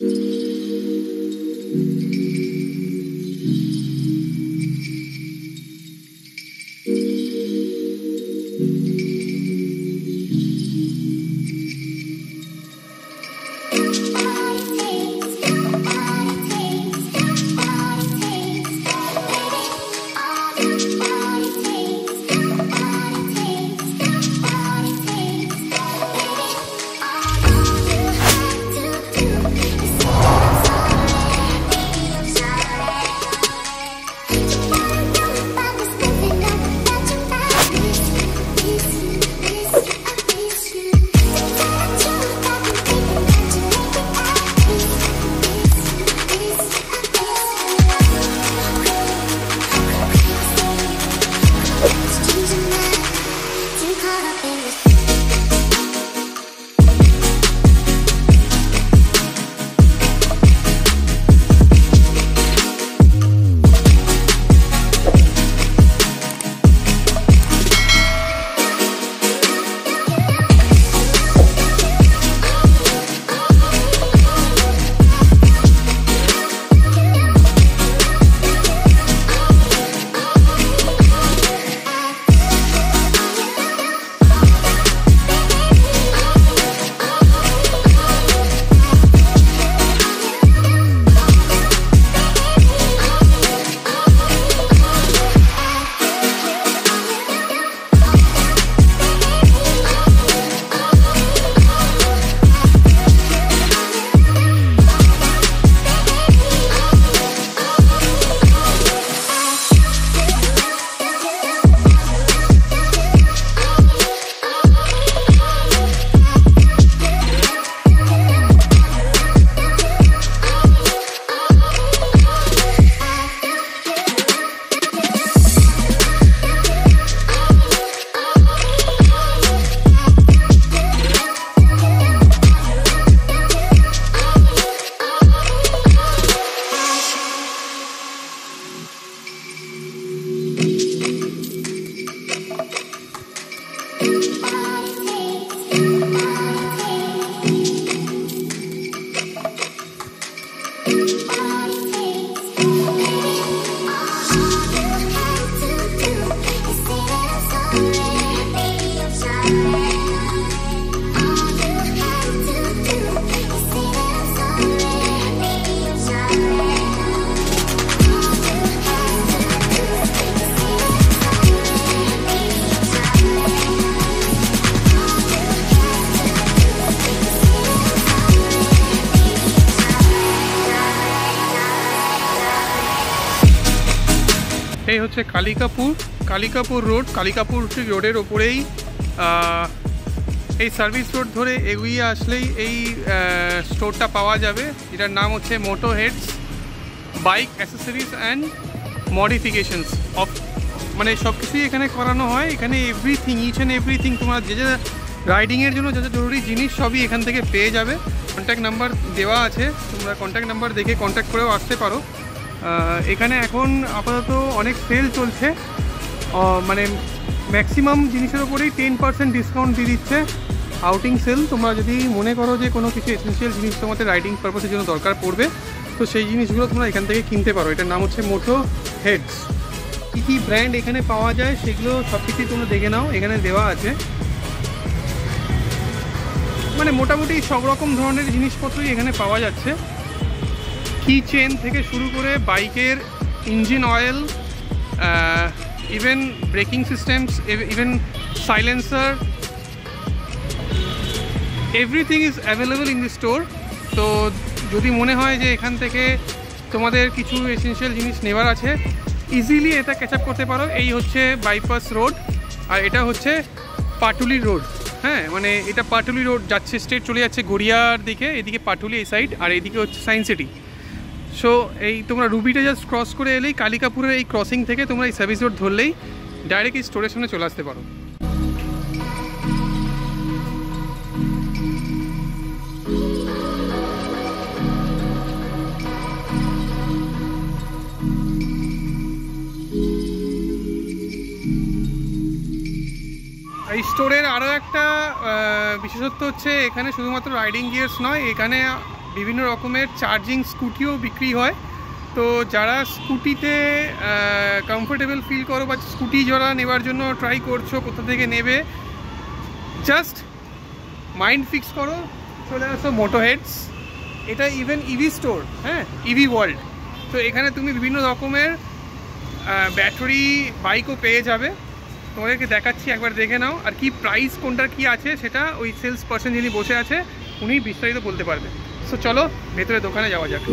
এই হচ্ছে কালিকাপুর রোড। কালিকাপুর রোডের ওপরেই এই সার্ভিস রোড ধরে এগিয়ে আসলেই এই স্টোরটা পাওয়া যাবে, যেটার নাম হচ্ছে moto heads bike accessories and modifications of, মানে সব কিছুই এখানে করানো হয়। এখানে এভরিথিং, ইচ অ্যান্ড এভরিথিং, তোমার যে যে রাইডিংয়ের জন্য যা যা জরুরি জিনিস সবই এখান থেকে পেয়ে যাবে। কন্ট্যাক্ট নাম্বার দেওয়া আছে, তোমরা কন্ট্যাক্ট নাম্বার দেখে কন্ট্যাক্ট করেও আসতে পারো। এখানে এখন আপাতত অনেক সেল চলছে, মানে ম্যাক্সিমাম জিনিসের ওপরেই 10% ডিসকাউন্ট দিয়ে দিচ্ছে, আউটিং সেল। তোমরা যদি মনে করো যে কোনো কিছু এসেন্সিয়াল জিনিস তোমাদের রাইডিং পারপাসের জন্য দরকার পড়বে, তো সেই জিনিসগুলো তোমরা এখান থেকে কিনতে পারো। এটার নাম হচ্ছে মোটো হেডস। কী কী ব্র্যান্ড এখানে পাওয়া যায় সেগুলো সব কিছুই তোমরা দেখে নাও, এখানে দেওয়া আছে। মানে মোটামুটি সব রকম ধরনের জিনিসপত্রই এখানে পাওয়া যাচ্ছে, কি চেন থেকে শুরু করে বাইকের engine oil, even breaking systems, even silencer, everything is available in the store. তো যদি মনে হয় যে এখান থেকে তোমাদের কিছু এসেনশিয়াল জিনিস নেওয়ার আছে, ইজিলি এটা ক্যাচ আপ করতে পারো। এই হচ্ছে বাইপাস রোড, আর এটা হচ্ছে পাটুলি রোড। হ্যাঁ, মানে এটা পাটুলি রোড যাচ্ছে, স্ট্রেট চলে যাচ্ছে গড়িয়ার দিকে, এদিকে পাটুলি এই সাইড, আর এইদিকে হচ্ছে সায়েন্স সিটি। সো এই তোমরা রুবিটা জাস্ট ক্রস করে এলেই, কালিকাপুরের এই ক্রসিং থেকে তোমরা এই সার্ভিস রোড ধরলেই ডাইরেক্ট এই স্টোরের সামনে চলে আসতে পারো। এই স্টোরের আরও একটা বিশেষত্ব হচ্ছে, এখানে শুধুমাত্র রাইডিং গিয়ার্স নয়, এখানে বিভিন্ন রকমের চার্জিং স্কুটিও বিক্রি হয়। তো যারা স্কুটিতে কমফোর্টেবল ফিল করো বা স্কুটি যারা নেওয়ার জন্য ট্রাই করছো কোথা থেকে নেবে, জাস্ট মাইন্ড ফিক্স করো, চলে আসো মোটো হেডস। এটা ইভেন ইভি স্টোর, হ্যাঁ, ইভি ওয়ার্ল্ড। তো এখানে তুমি বিভিন্ন রকমের ব্যাটারি বাইকও পেয়ে যাবে। তোমাদেরকে দেখাচ্ছি, একবার দেখে নাও। আর কি প্রাইস কোনটার কি আছে সেটা ওই সেলস পার্সন যিনি বসে আছে উনি বিস্তারিত বলতে পারবে। সো চলো ভেতরে দোকানে যাওয়া যাক।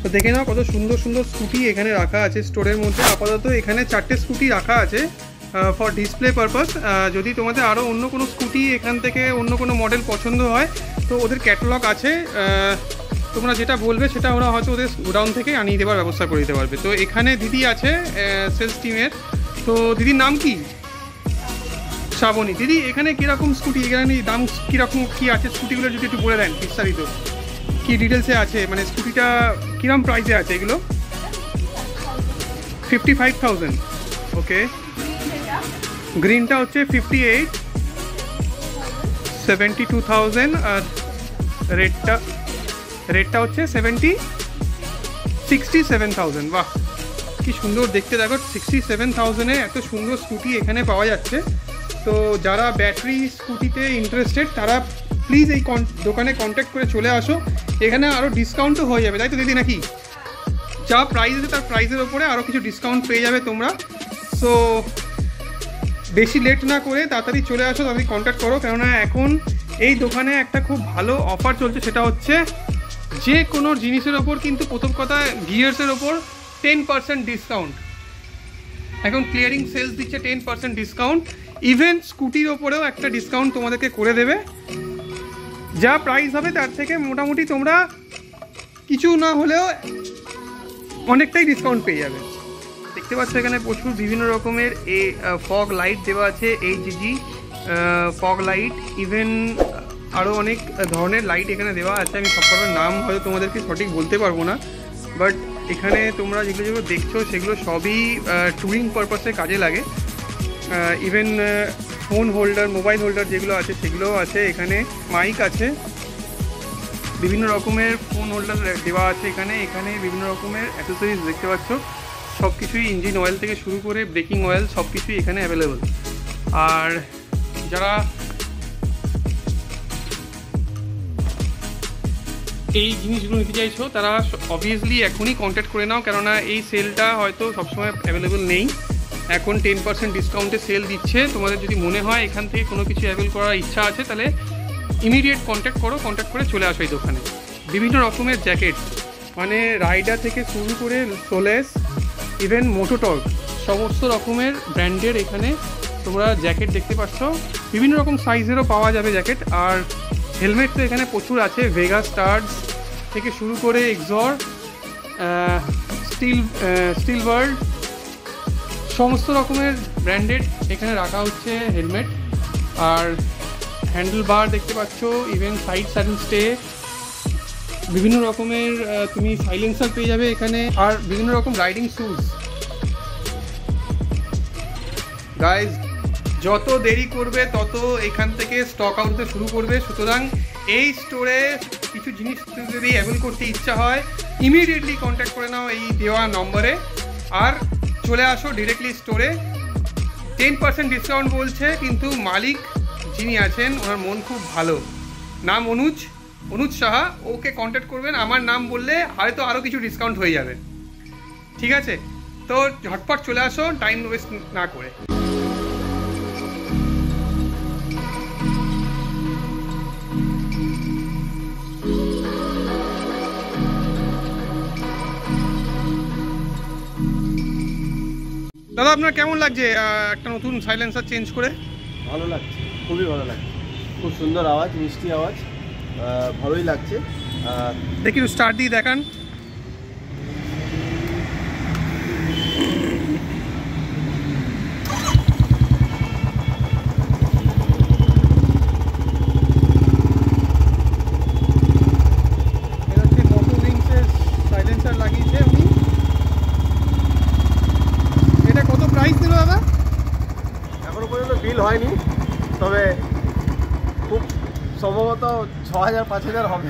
তো দেখে নাও কত সুন্দর সুন্দর স্কুটি এখানে রাখা আছে স্টোরের মধ্যে। আপাতত এখানে 4টে স্কুটি রাখা আছে ফর ডিসপ্লে পারপাস। যদি তোমাদের আরও অন্য কোনো স্কুটি এখান থেকে অন্য কোনো মডেল পছন্দ হয় তো ওদের ক্যাটালগ আছে, তোমরা যেটা বলবে সেটা ওরা হয়তো ওদের গোডাউন থেকে আনিয়ে দেওয়ার ব্যবস্থা করে দিতে পারবে। তো এখানে দিদি আছে সেলস টিমের। তো দিদির নাম কি? শ্রাবণী। দিদি এখানে কীরকম স্কুটি, এখানে দাম কীরকম কী আছে স্কুটিগুলো যদি একটু বলে দেন বিস্তারিত, কি ডিটেলসে আছে, মানে স্কুটিটা কিরম প্রাইসে আছে এগুলো? 55,000। ওকে, গ্রিনটা হচ্ছে 58, 72,000। আর রেডটা হচ্ছে 67,000। বাহ, কি সুন্দর দেখতে দেখো। 67,000-এ এত সুন্দর স্কুটি এখানে পাওয়া যাচ্ছে। তো যারা ব্যাটারি স্কুটিতে ইন্টারেস্টেড তারা প্লিজ এই দোকানে কন্ট্যাক্ট করে চলে আসো। এখানে আরও ডিসকাউন্টও হয়ে যাবে, তাই তো দিদি নাকি? যা প্রাইস আছে তার প্রাইসের ওপরে আরও কিছু ডিসকাউন্ট পেয়ে যাবে তোমরা। সো বেশি লেট না করে তাড়াতাড়ি চলে আসো, তাড়াতাড়ি কন্ট্যাক্ট করো, কেননা এখন এই দোকানে একটা খুব ভালো অফার চলছে। সেটা হচ্ছে যে কোনো জিনিসের ওপর কিন্তু প্রথম কথা গিয়ার্সের ওপর 10% ডিসকাউন্ট। এখন ক্লিয়ারিং সেলস দিচ্ছে 10% ডিসকাউন্ট। ইভেন স্কুটির ওপরেও একটা ডিসকাউন্ট তোমাদেরকে করে দেবে। যা প্রাইস হবে তার থেকে মোটামুটি তোমরা কিছু না হলেও অনেকটাই ডিসকাউন্ট পেয়ে যাবে। দেখতে পাচ্ছ এখানে প্রচুর বিভিন্ন রকমের ফগ লাইট দেওয়া আছে, HG ফগ লাইট, ইভেন আরও অনেক ধরনের লাইট এখানে দেওয়া আছে। আমি সবকটার নাম হয়তো তোমাদেরকে সঠিক বলতে পারবো না, বাট এখানে তোমরা যেগুলো যেগুলো দেখছো সেগুলো সবই ট্যুরিং পারপাসে কাজে লাগে। Even phone holder, mobile holder যেগুলো আছে সেগুলোও আছে এখানে। মাইক আছে, বিভিন্ন রকমের ফোন হোল্ডার দেওয়া আছে এখানে। এখানে বিভিন্ন রকমের অ্যাক্সেসরিজ দেখতে পাচ্ছ, সব কিছুই ইঞ্জিন অয়েল থেকে শুরু করে ব্রেকিং অয়েল সব কিছুই এখানে অ্যাভেলেবল। আর যারা এই জিনিসগুলো নিতে চাইছো তারা অবভিয়াসলি এখনই কন্ট্যাক্ট করে নাও, কেননা এই সেলটা হয়তো সবসময় অ্যাভেলেবল নেই। এখন 10% ডিসকাউন্টে সেল দিচ্ছে। তোমাদের যদি মনে হয় এখান থেকে কোনো কিছু অ্যাভেল করার ইচ্ছা আছে তাহলে ইমিডিয়েট কন্ট্যাক্ট করো, কন্ট্যাক্ট করে চলে আসো এই দোকানে। বিভিন্ন রকমের জ্যাকেট, মানে রাইডার থেকে শুরু করে সোলেস, ইভেন মোটোটর্ক, সমস্ত রকমের ব্র্যান্ডের এখানে তোমরা জ্যাকেট দেখতে পাচ্ছ। বিভিন্ন রকম সাইজেরও পাওয়া যাবে জ্যাকেট। আর হেলমেট তো এখানে প্রচুর আছে, ভেগা স্টার্স থেকে শুরু করে এক্সর, স্টিল ওয়ার্ল্ড, সমস্ত রকমের ব্র্যান্ডেড এখানে রাখা হচ্ছে হেলমেট। আর হ্যান্ডেল বার দেখতে পাচ্ছ, ইভেন সাইড স্যাডেল স্টে, বিভিন্ন রকমের তুমি সাইলেন্সার পেয়ে যাবে এখানে। আর বিভিন্ন রকম রাইডিং শুজ। গাইজ, যত দেরি করবে তত এখান থেকে স্টক আউট হতে শুরু করবে। সুতরাং এই স্টোরে কিছু জিনিস যদি অ্যাভেল করতে ইচ্ছা হয় ইমিডিয়েটলি কন্ট্যাক্ট করে নাও এই দেওয়া নম্বরে, আর চলে আসো ডিরেক্টলি স্টোরে। 10% ডিসকাউন্ট বলছে, কিন্তু মালিক যিনি আছেন ওনার মন খুব ভালো। নাম অনুজ, অনুজ সাহা, ওকে কন্ট্যাক্ট করবেন। আমার নাম বললে হয়তো আরও কিছু ডিসকাউন্ট হয়ে যাবে, ঠিক আছে? তো ঝটপট চলে আসো, টাইম ওয়েস্ট না করে। দাদা আপনার কেমন লাগছে একটা নতুন সাইলেন্সার চেঞ্জ করে? ভালো লাগছে, খুবই ভালো লাগছে, খুব সুন্দর আওয়াজ, মিষ্টি আওয়াজ, ভালোই লাগছে। দেখি একটু স্টার্ট দিয়ে দেখান। এটা হচ্ছে মোটো উইংসের সাইলেন্সার লাগিয়েছে উনি। এটা কত প্রাইস দিল দাদা? এখনো পর্যন্ত বিল হয়নি, তবে খুব সম্ভবত 6,000-5,000 হবে।